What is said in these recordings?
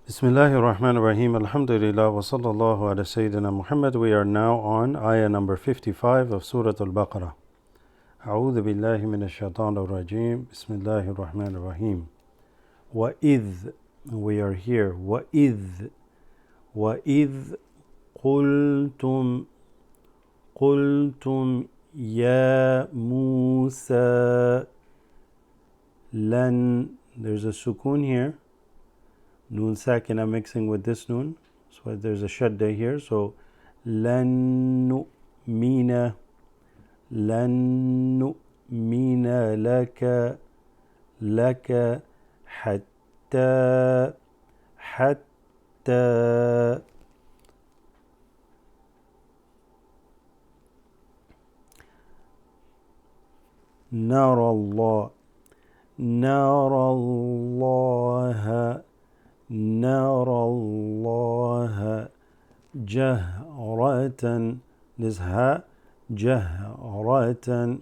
Bismillahir Rahmanir Rahim. Alhamdulillah wa sallallahu ala Sayyidina Muhammad. We are now on ayah number 55 of Surat Al-Baqarah. A'udhu billahi minash shaitanir rajim. Bismillahir Rahmanir Rahim. وَإِذْ We are here. وَإِذْ قُلْتُمْ يَا مُوسَى لَن There's a sukoon here. Noon sakina mixing with this noon. So there's a shadda here. So لَن نُؤْمِنَ لَكَ حَتَّى نَرَى اللَّهَ جَهْرَةً This ha جَهْرَةً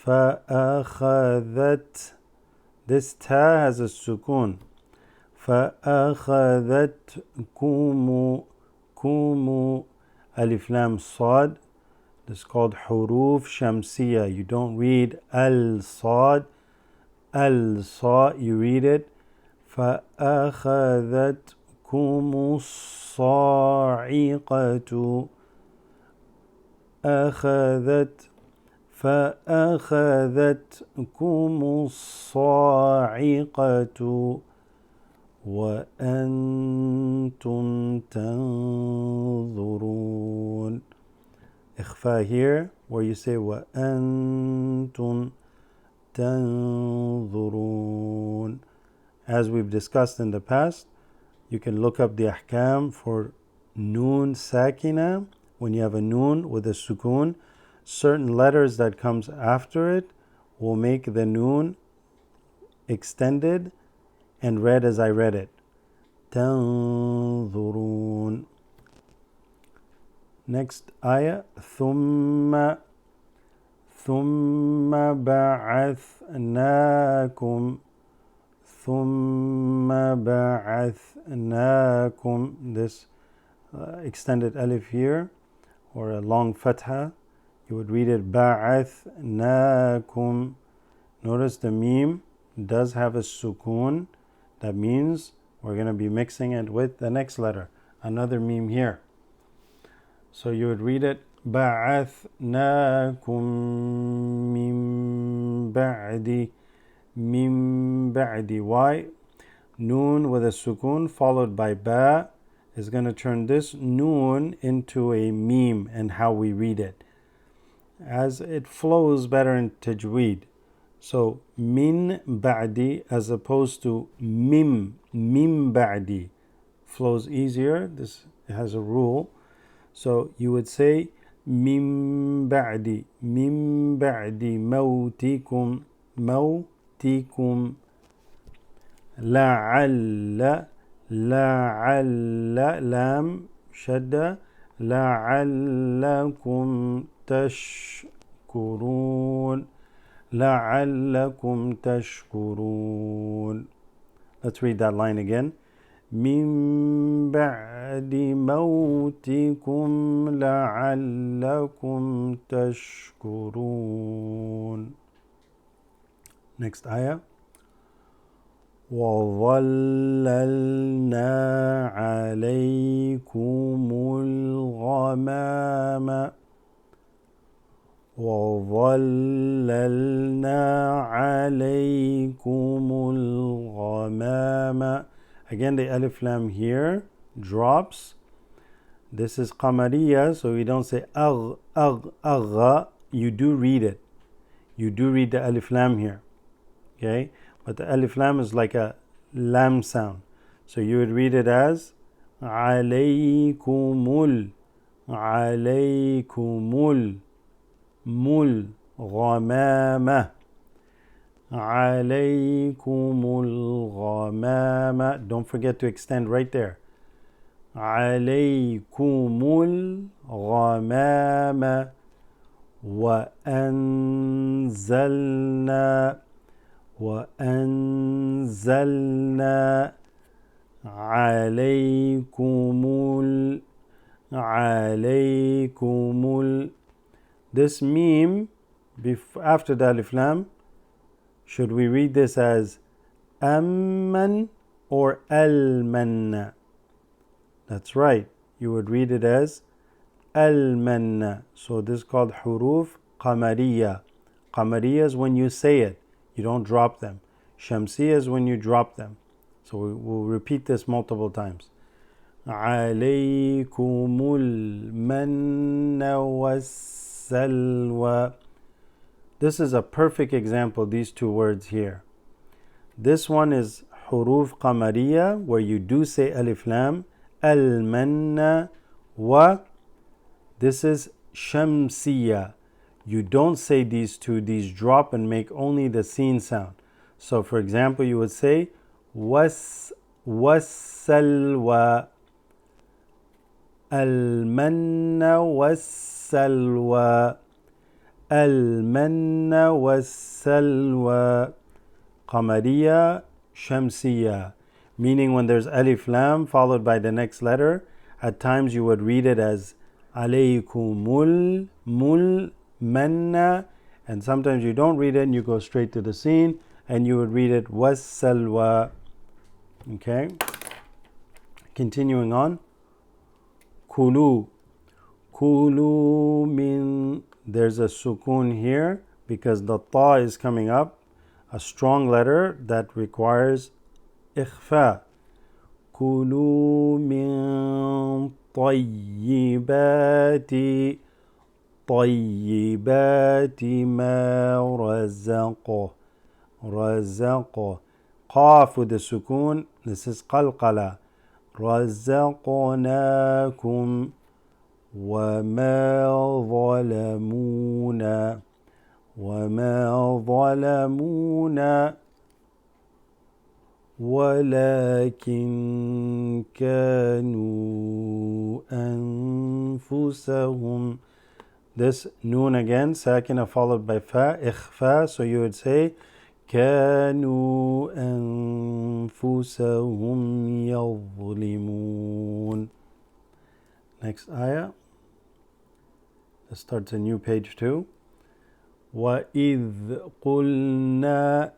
فَأَخَذَتْ This ta has a sukoon. فَأَخَذَتْكُمُ Alif Lam Sad. This is called huruf shamsiya. You don't read al-sad. Al-sad, you read it. فَأَخَذَتْكُمُ الصَّاعِقَةُ فَأَخَذَتْكُمُ الصَّاعِقَةُ وَأَنْتُمْ تَنْظُرُونَ Ikhfa here, where you say وَأَنْتُمْ تَنْظُرُونَ. As we've discussed in the past, you can look up the ahkam for noon sakina. When you have a noon with a sukoon, certain letters that comes after it will make the noon extended and read as I read it. تَنْظُرُونَ. Next ayah. ثُمَّ بَعَثْنَاكُمْ This extended alif here, or a long fatha, you would read it بَعَثْنَاكُمْ. Notice the meme does have a sukoon. That means we're going to be mixing it with the next letter. Another meme here. So you would read it بَعَثْنَاكُمْ مِن بَعْدِ Why? Noon with a sukoon followed by ba is going to turn this noon into a meme and how we read it, as it flows better in tajweed. So min ba'di as opposed to mim ba'di flows easier. This has a rule. So you would say min ba'di mawtikum لعل لام شدة لعلكم تشكرون. Let's read that line again. من بعد موتكم لعلكم تشكرون. Next ayah. وَظَلَّلْنَا عَلَيْكُمُ الْغَمَامَ Again, the alif lam here drops. This is qamariya, so you don't say agha. You do read it. You do read the alif lam here. Okay? But the alif lam is like a lam sound. So you would read it as alaykumul mul ghamama alaykumul ghamama. Don't forget to extend right there. Alaykumul ghamama وأنزلنا وأنزلنا عليكم this meme after the alif lam, should we read this as amman or almanna? That's right, you would read it as almanna. So this is called huruf qamariya. Qamariya is when you say it, you don't drop them. Shamsiya is when you drop them. So we'll repeat this multiple times. عليكم المن والسلوى. This is a perfect example, these two words here. This one is huruf qamariya, where you do say alif lam, al-manna wa. This is shamsiya. You don't say these two, these drop and make only the seen sound. So for example, you would say was-salwa. Al-manna was-salwa. Al-manna was-salwa. Qamariya, shamsiya. Meaning when there's alif lam followed by the next letter, at times you would read it as alaykumul mul manna, and sometimes you don't read it and you go straight to the scene and you would read it was-salwa. Okay? Continuing on. Kulu. Kulu min, there's a sukoon here because the ta is coming up, a strong letter that requires ikhfa. Kulu min tayyibati ma razaqo. Qaf with the sukoon, this is qalqala. رزقناكم وما ظلمونا ولكن كانوا أنفسهم. This noon again, sakina followed by fa, ikhfa, so you would say كانوا أنفسهم يظلمون. Next ayah. This starts a new page too. وإذ قلنا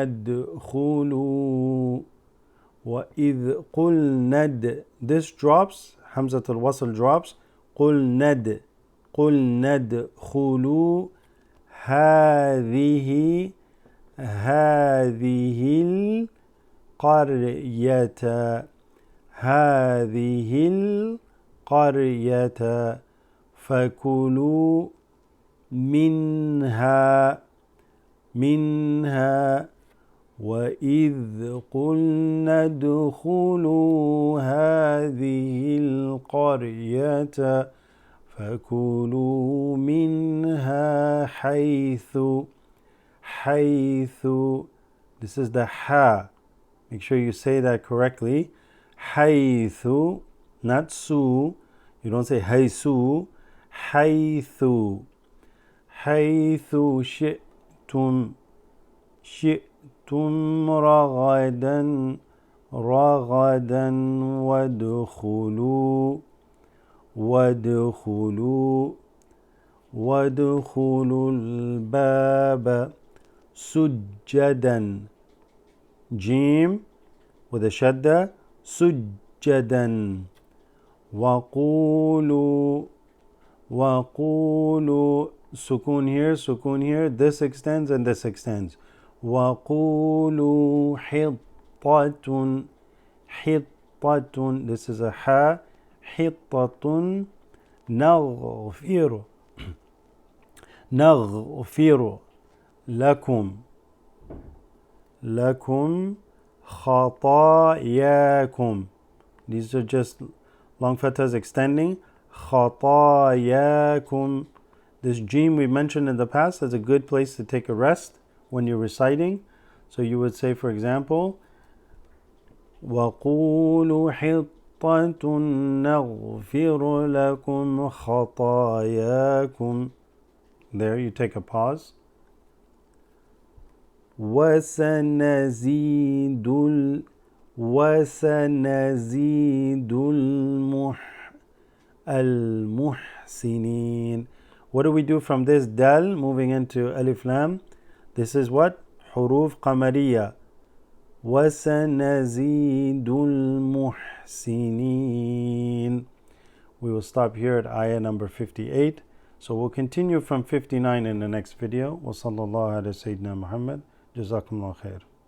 ادخلوا this drops, Hamzat al-Wasl drops. قلنا ادخلوا هذه القرية فكلوا منها وإذ قلنا ادخلوا هذه القرية فكلوا منها حيث this is the ha, make sure you say that correctly. حيث, not su, you don't say حيث. حيث شئتم رغدا وادخلوا الباب سجدا. Jim with a shadda, سجدا. وقولوا sukoon here, this extends and this extends. وقولوا حطة, this is a ha, حطة نغفر لكم خطاياكم. These are just long fathahs extending. خطاياكم. This jim we mentioned in the past is a good place to take a rest when you're reciting. So you would say, for example, وَقُولُوا نغفر لكم خطاياكم. There you take a pause. وسنزيد المحسنين. What do we do from this dal moving into alif lam? This is what? حروف قمرية. وسنزيد المحسنين. We will stop here at ayah number 58. So we'll continue from 59 in the next video. وصلى الله على سيدنا محمد. جزاكم الله خير.